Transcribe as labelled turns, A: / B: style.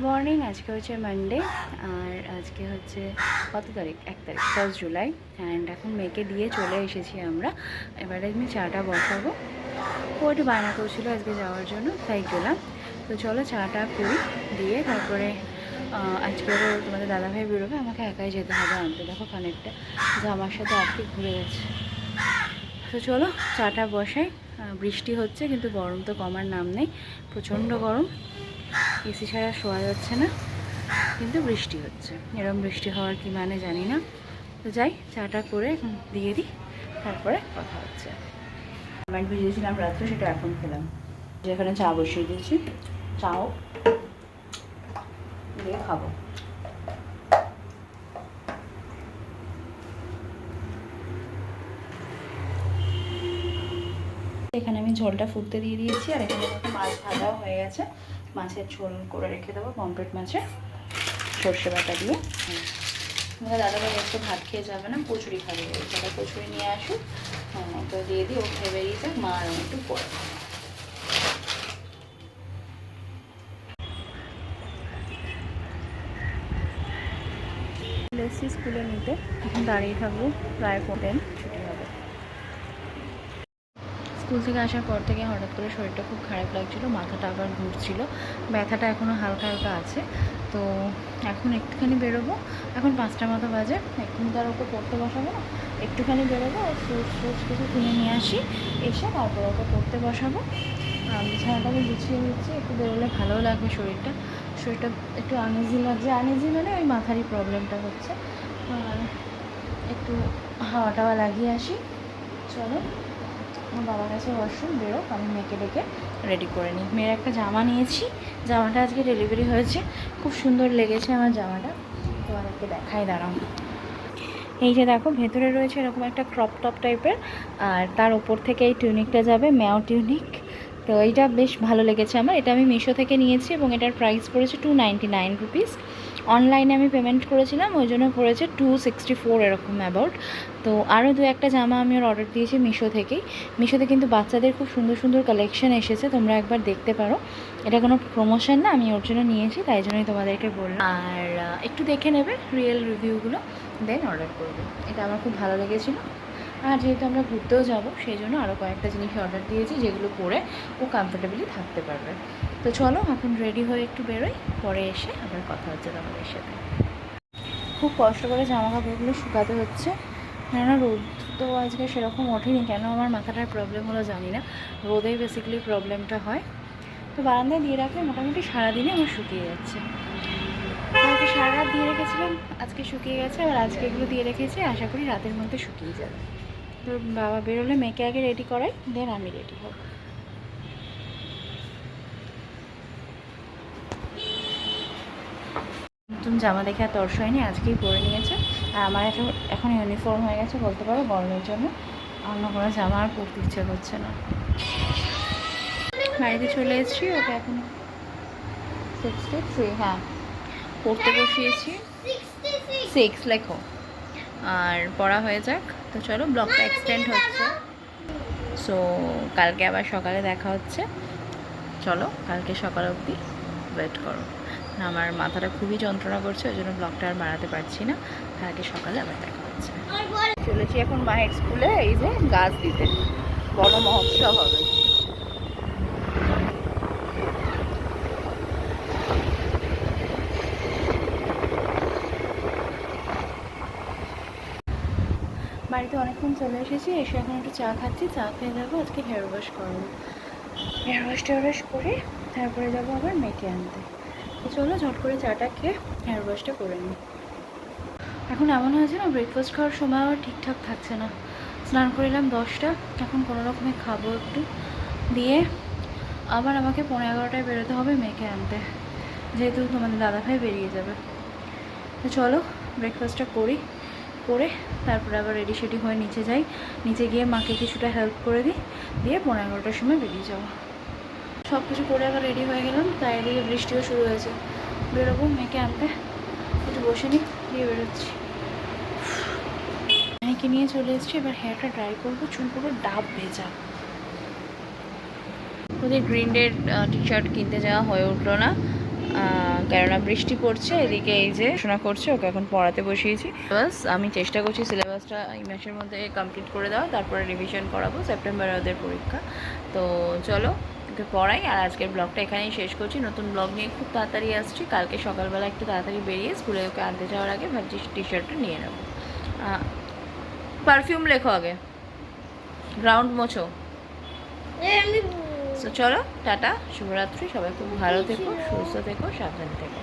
A: Morning. আজকে হচ্ছে Monday আর আজকে হচ্ছে কত তারিখ? 1 তারিখ, 1 জুলাই। অ্যান্ড এখন মেয়েকে দিয়ে চলে এসেছি আমরা। এবারে আমি চাটা বসাবো। ও একটু বায়না করছিল আজকে যাওয়ার জন্য, তাই গেলাম। তো চলো চাটা করি, দিয়ে তারপরে আজকে তোমাদের দাদাভাই বেরোবে, আমাকে একাই যেতে হবে আনতে। দেখো কানেরটা জামার সাথে আটকে ঘুরে গেছে। তো চলো চাটা বসাই। বৃষ্টি হচ্ছে কিন্তু গরম তো কমার নাম নেই, প্রচণ্ড গরম। এসি ছাড়া শোয়া যাচ্ছে না, কিন্তু বৃষ্টি হচ্ছে। এরকম বৃষ্টি হওয়ার কি মানে জানি না। তো যাই, চাটা করে এখন দিয়ে দিই, তারপরে কথা হচ্ছে। আমি ভিজিয়েছিলাম রাত্রে, সেটা এখন খেলাম। যেখানে চা বসিয়ে দিয়েছি, চাও দিয়ে খাবো। এখানে আমি ঝোলটা ফুটতে দিয়ে দিয়েছি, আর এখানে মাছ ভাজাও হয়ে গেছে। মাছের ঝোল করে রেখে দেবো, পমফ্রেট মাছের সর্ষে বাটা দিয়ে। আমাদের দাদাভাই একটু ভাত খেয়ে যাবে না, কচুরি খাবে। ওটা কচুরি নিয়ে আসুক, হ্যাঁ তো দিয়ে দিই, ও খেয়ে বেরিয়ে যাক, মা আর একটু পরে। এসছি স্কুলে নিতে, এখন দাঁড়িয়ে থাকবো, প্রায় 10 ছুটি হবে। স্কুল থেকে আসার পর থেকে হঠাৎ করে শরীরটা খুব খারাপ লাগছিলো, মাথাটা আবার ঘুরছিল, ব্যথাটা এখনও হালকা হালকা আছে। তো এখন একটুখানি বেরোবো, এখন 5টার মতো বাজে, এক্ষুনি তার ওকে পড়তে বসাবো না, একটুখানি বেরোবো, ফ্রুটস কিছু কিনে নিয়ে আসি, এসে তারপর ওকে পড়তে বসাবো। বিছানাটাকে গুছিয়ে নিচ্ছি, একটু বেরোলে ভালোও লাগবে। শরীরটা একটু আনইজি লাগছে, আনইজি মানে ওই মাথারই প্রবলেমটা হচ্ছে। আর একটু হাওয়া টাওয়া লাগিয়ে আসি। চলো, আমার বাবার কাছে ওয়াশরুম বেরো, আমি মেয়েকে ডেকে রেডি করে নিই। মেয়ের একটা জামা নিয়েছি, জামাটা আজকে ডেলিভারি হয়েছে, খুব সুন্দর লেগেছে আমার জামাটা, তোমাদেরকে দেখাই, দাঁড়াও। এই যে দেখো, ভেতরে রয়েছে এরকম একটা ক্রপ টপ টাইপের, আর তার ওপর থেকে এই টিউনিকটা যাবে, ম্যাও টিউনিক। তো এইটা বেশ ভালো লেগেছে আমার। এটা আমি মিশো থেকে নিয়েছি এবং এটার প্রাইস পড়েছে 299 রুপিস। অনলাইনে আমি পেমেন্ট করেছিলাম, ওই জন্য পড়েছে 264 এরকম অ্যাবাউট। তো আরও দু একটা জামা আমি ওর অর্ডার দিয়েছি মিশো থেকেই। মিশোতে কিন্তু বাচ্চাদের খুব সুন্দর সুন্দর কালেকশন এসেছে, তোমরা একবার দেখতে পারো। এটা কোনো প্রমোশন না, আমি ওর জন্য নিয়েছি, তাই জন্যই তোমাদেরকে বললাম। আর একটু দেখে নেবে রিয়েল রিভিউগুলো, দেন অর্ডার করবে। এটা আমার খুব ভালো লেগেছিলো। আর যেহেতু আমরা ঘুরতেও যাবো, সেই জন্য আরও কয়েকটা জিনিস অর্ডার দিয়েছি, যেগুলো পরে ও কমফোর্টেবলি থাকতে পারবে। তো চলো এখন রেডি হয়ে একটু বেরোই, পরে এসে আবার কথা হচ্ছে তোমাদের সাথে। খুব কষ্ট করে জামা কাপড়গুলো শুকাতে হচ্ছে, কেননা রোদ তো আজকে সেরকম ওঠেনি। কেন আমার মাথাটার প্রবলেম হলো জানি না, রোদেই বেসিক্যালি প্রবলেমটা হয়। তো বারান্দায় দিয়ে রাখলে মোটামুটি সারাদিনে আমার শুকিয়ে যাচ্ছে। কালকে সারা রাত দিয়ে রেখেছিলাম, আজকে শুকিয়ে গেছে। আর আজকে এগুলো দিয়ে রেখেছি, আশা করি রাতের মধ্যে শুকিয়ে যাবে। তো বাবা বেরোলে মেয়েকে আগে রেডি করাই, দেন আমি রেডি হব। নতুন জামা দেখে আর তর্স হয়নি, আজকেই পরে নিয়েছে। আর আমার এখন ইউনিফর্ম হয়ে গেছে বলতে পারো, গরমের জন্য অন্য কোনো জামা আর পরতে ইচ্ছে করছে না। বাড়িতে চলে এসেছি, ওকে এখন 63, হ্যাঁ পড়তে বসিয়েছি। 6 লেখো, আর পড়া হয়ে যাক। তো চলো, ব্লগটা এক্সটেন্ড হচ্ছে, সো কালকে আবার সকালে দেখা হচ্ছে। চলো কালকে সকাল অবধি ওয়েট করো না, আমার মাথাটা খুবই যন্ত্রণা করছে, ওই জন্য ব্লগটা আর বাড়াতে পারছি না। কালকে সকালে আবার দেখা হচ্ছে। চলেছি এখন মায়ের স্কুলে, এই যে গাছ দিতে, বড় মহোৎসব হবে। বাড়িতে অনেকক্ষণ চলে এসেছি, এসে এখন একটু চা খাচ্ছি, চা খেয়ে যাবো। আজকে হেয়ার ওয়াশ করবো, হেয়ার ওয়াশ করে তারপরে যাবো আবার মেয়েকে আনতে। তো চলো ঝট করে চাটা খেয়ে হেয়ার ওয়াশটা করে নিই। এখন এমন হয়েছে না, ব্রেকফাস্ট খাওয়ার সময় আবার ঠিকঠাক থাকছে না। স্নান করিলাম 10টা, এখন কোনো রকমে খাবো একটু, দিয়ে আবার আমাকে 11:30টায় বেরোতে হবে মেয়েকে আনতে, যেহেতু তোমাদের দাদাভাই বেরিয়ে যাবে। তো চলো ব্রেকফাস্টটা করি, করে তারপরে আবার রেডি সেডি হয়ে নিচে যাই, নিচে গিয়ে মাকে কিছুটা হেল্প করে দিই, দিয়ে 11:30টার সময় বেরিয়ে যাবো। সব কিছু করে আবার রেডি হয়ে গেলাম, তাই এদিকে বৃষ্টিও শুরু হয়েছে। বেরোবো মেয়েকে আনতে, একটু বসে নিই, দিয়ে বেরোচ্ছি। মেয়েকে নিয়ে চলে এসেছি, এবার হেয়ারটা ড্রাই করবো, চুল পুরো ডাব ভেজা। ওদের গ্রিন ডের টি শার্ট কিনতে যাওয়া হয়ে উঠলো না, কেননা বৃষ্টি পড়ছে। এদিকে এই যে পড়াশোনা করছে, ওকে এখন পড়াতে বসিয়েছি। বাস আমি চেষ্টা করছি সিলেবাসটা এই মাসের মধ্যে কমপ্লিট করে দেওয়া, তারপরে রিভিশন করাবো, সেপ্টেম্বরে ওদের পরীক্ষা। তো চলো ওকে পড়াই। আর আজকের ব্লগটা এখানেই শেষ করছি। নতুন ব্লগ নিয়ে খুব তাড়াতাড়ি আসছি। কালকে সকালবেলা একটু তাড়াতাড়ি বেরিয়ে স্কুলে ওকে আনতে যাওয়ার আগে ভাবছি টি শার্টটা নিয়ে নেবো। পারফিউম লেখো আগে, গ্রাউন্ড মোছো। তো চলো টাটা, শুভরাত্রি, সবাই খুব ভালো থেকো, সুস্থ থেকো, সাবধানে থেকো।